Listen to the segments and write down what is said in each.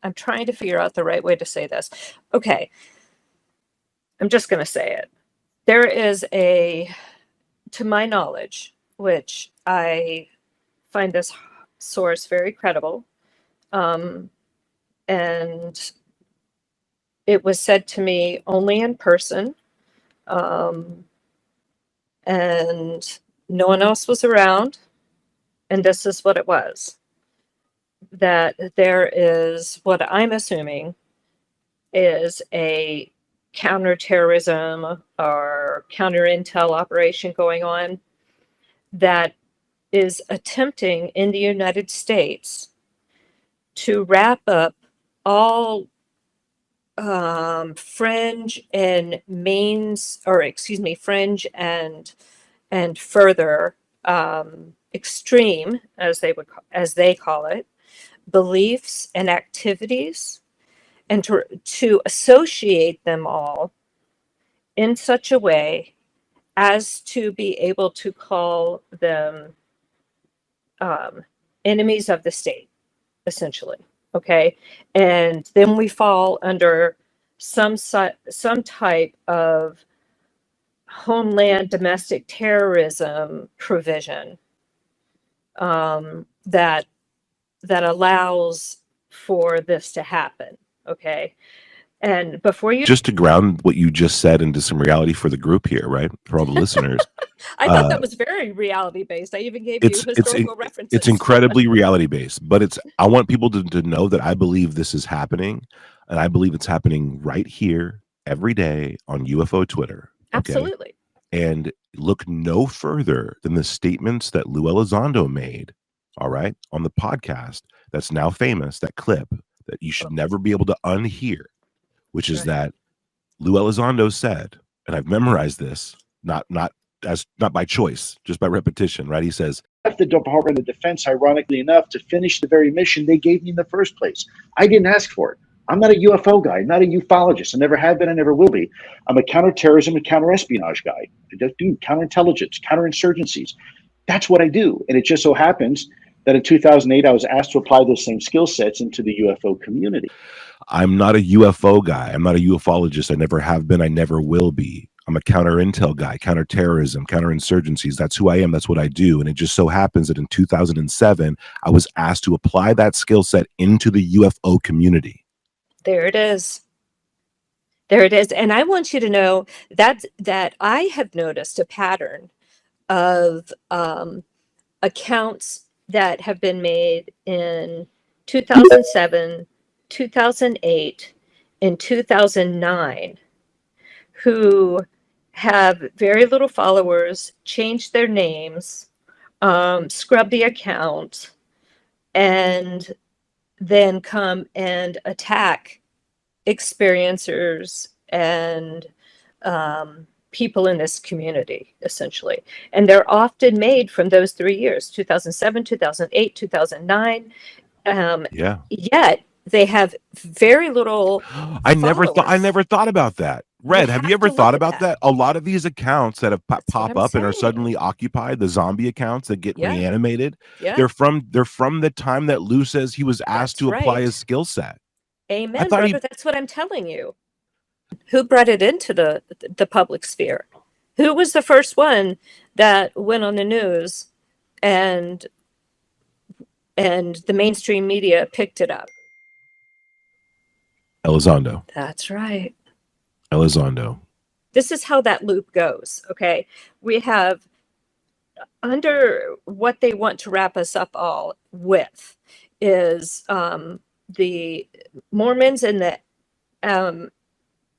I'm trying to figure out the right way to say this. Okay. I'm just going to say it. There is to my knowledge, which I find this source very credible, and it was said to me only in person, and no one else was around, and this is what it was. That there is, what I'm assuming, is a counterterrorism or counter-intel operation going on that is attempting in the United States to wrap up all fringe and fringe and further extreme, as they call it, beliefs and activities, and to associate them all in such a way as to be able to call them enemies of the state, essentially. Okay, and then we fall under some type of homeland domestic terrorism provision that allows for this to happen. Okay, and before you just to ground what you just said into some reality for the group here, right, for all the listeners. I thought that was very reality based. I even gave you historical references. It's incredibly reality based, but I want people to know that I believe this is happening, and I believe it's happening right here every day on UFO Twitter. Okay? Absolutely. And look no further than the statements that Lue Elizondo made, all right, on the podcast that's now famous, that clip that you should never be able to unhear, which is that Lue Elizondo said, and I've memorized this, not by choice, just by repetition, right? He says, left the Department of Defense, ironically enough, to finish the very mission they gave me in the first place. I didn't ask for it. I'm not a UFO guy. I'm not a ufologist. I never have been. I never will be. I'm a counterterrorism and counterespionage guy. I just do counterintelligence, counterinsurgencies. That's what I do. And it just so happens that in 2008, I was asked to apply those same skill sets into the UFO community. I'm not a UFO guy. I'm not a ufologist. I never have been. I never will be. I'm a counter-intel guy, counterterrorism, counterinsurgencies. That's who I am. That's what I do. And it just so happens that in 2007, I was asked to apply that skill set into the UFO community. There it is. There it is. And I want you to know that I have noticed a pattern of accounts that have been made in 2007, 2008, and 2009 who have very little followers, changed their names, scrub the account, and then come and attack experiencers and people in this community, essentially. And they're often made from those 3 years, 2007, 2008, 2009. Yet they have very little I never thought about that. Red, have you ever thought about that? A lot of these accounts that have pop up and are suddenly occupied, the zombie accounts that get reanimated, they're from the time that Lue says he was asked to apply his skill set. Amen, brother. That's what I'm telling you. Who brought it into the public sphere? Who was the first one that went on the news and the mainstream media picked it up? Elizondo. That's right. Elizondo. This is how that loop goes. Okay. We have, under what they want to wrap us up all with, is the Mormons and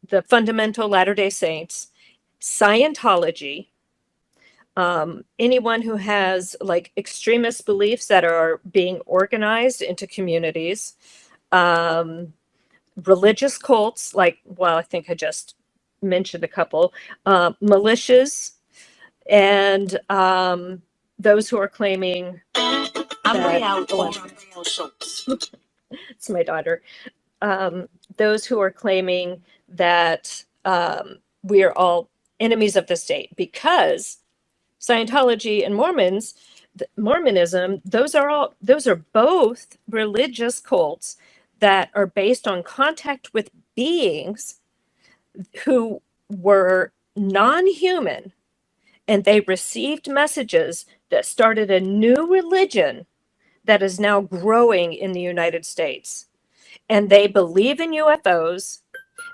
the fundamental Latter-day Saints, Scientology, anyone who has like extremist beliefs that are being organized into communities, religious cults, like, well, I think I just mentioned a couple, militias, and those who are claiming it's my daughter. Those who are claiming that we are all enemies of the state, because Scientology and Mormonism, those are both religious cults that are based on contact with beings who were non-human, and they received messages that started a new religion that is now growing in the United States. And they believe in UFOs,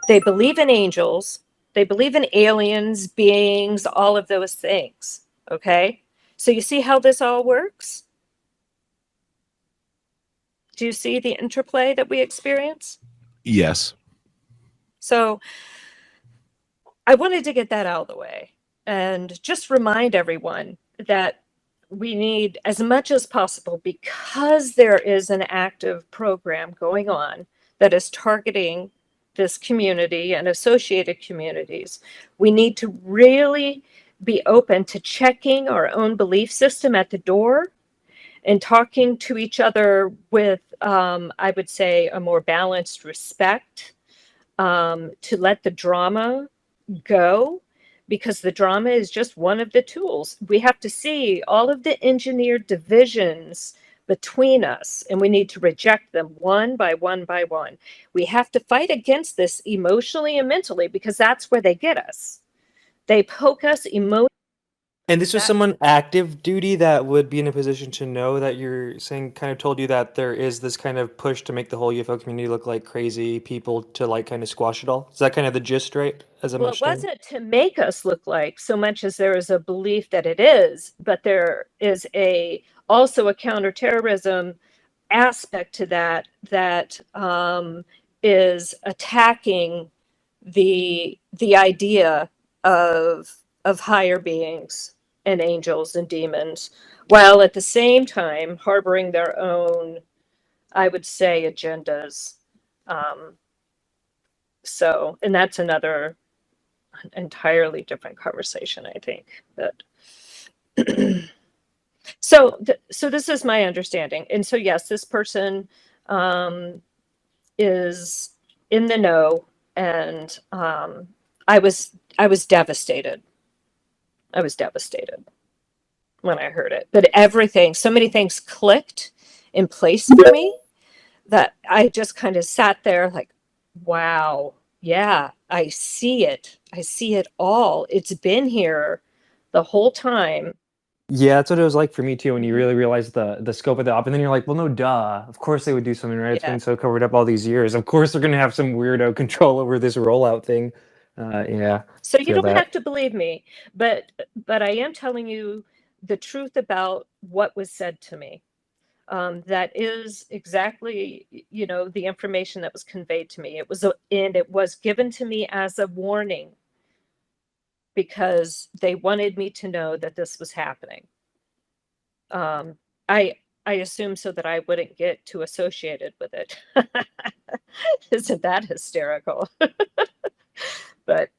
they believe in angels, they believe in aliens, beings, all of those things. Okay? So you see how this all works? Do you see the interplay that we experience? Yes. So I wanted to get that out of the way and just remind everyone that we need, as much as possible, because there is an active program going on that is targeting this community and associated communities, we need to really be open to checking our own belief system at the door and talking to each other with, I would say, a more balanced respect, to let the drama go, because the drama is just one of the tools. We have to see all of the engineered divisions between us, and we need to reject them one by one by one. We have to fight against this emotionally and mentally, because that's where they get us. They poke us emotionally. And this was That- someone active duty that would be in a position to know that you're saying, kind of told you that there is this kind of push to make the whole UFO community look like crazy people to like kind of squash it all. Is that kind of the gist, right? As I'm Well, it understanding? wasn't to make us look like so much as there is a belief that it is, but there is also a counterterrorism aspect to that is attacking the idea of higher beings and angels and demons, while at the same time harboring their own, I would say, agendas. And that's another entirely different conversation, I think. But so this is my understanding, and so yes, this person is in the know, and I was devastated. I was devastated when I heard it. But everything, so many things clicked in place for me that I just kind of sat there like, wow, yeah, I see it. I see it all. It's been here the whole time. Yeah, that's what it was like for me too. When you really realize the scope of the op, and then you're like, well, no, duh. Of course they would do something, right? It's Yeah. been so covered up all these years. Of course they're gonna have some weirdo control over this rollout thing. Yeah. So you Feel don't that. have to believe me, but I am telling you the truth about what was said to me. That is exactly, the information that was conveyed to me. And it was given to me as a warning, because they wanted me to know that this was happening. I assume so that I wouldn't get too associated with it. Isn't that hysterical? But